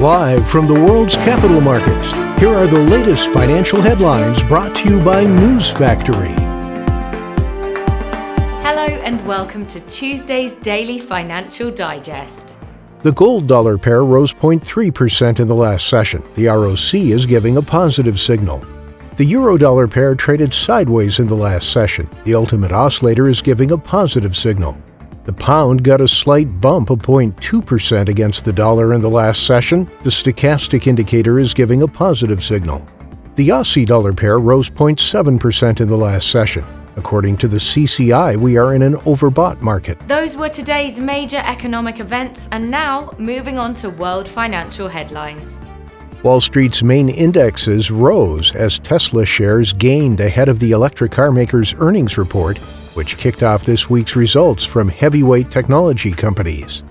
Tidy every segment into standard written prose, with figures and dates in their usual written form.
Live from the world's capital markets, here are the latest financial headlines brought to you by News Factory. Hello and welcome to Tuesday's Daily Financial Digest. The gold-dollar pair rose 0.3% in the last session. The ROC is giving a positive signal. The euro-dollar pair traded sideways in the last session. The ultimate oscillator is giving a positive signal. The pound got a slight bump of 0.2% against the dollar in the last session. The stochastic indicator is giving a positive signal. The Aussie dollar pair rose 0.7% in the last session. According to the CCI, we are in an overbought market. Those were today's major economic events, and now moving on to world financial headlines. Wall Street's main indexes rose as Tesla shares gained ahead of the electric car maker's earnings report, which kicked off this week's results from heavyweight technology companies.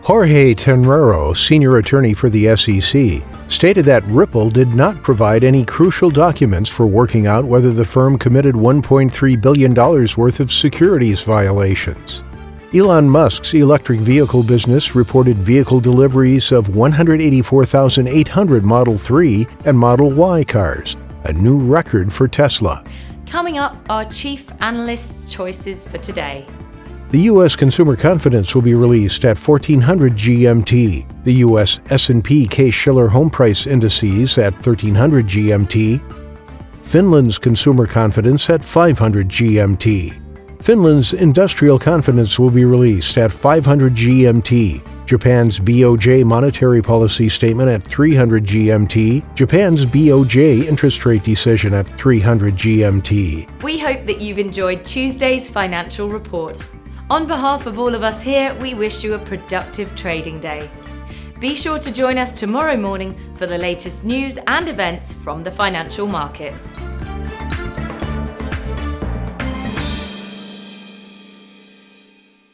Jorge Tenreiro, senior attorney for the SEC, stated that Ripple did not provide any crucial documents for working out whether the firm committed $1.3 billion worth of securities violations. Elon Musk's electric vehicle business reported vehicle deliveries of 184,800 Model 3 and Model Y cars, a new record for Tesla. Coming up, our chief analyst's choices for today. The U.S. consumer confidence will be released at 1400 GMT. The U.S. S&P Case-Shiller home price indices at 1300 GMT. Finland's consumer confidence at 500 GMT. Finland's industrial confidence will be released at 500 GMT. Japan's BOJ monetary policy statement at 300 GMT. Japan's BOJ interest rate decision at 300 GMT. We hope that you've enjoyed Tuesday's financial report. On behalf of all of us here, we wish you a productive trading day. Be sure to join us tomorrow morning for the latest news and events from the financial markets.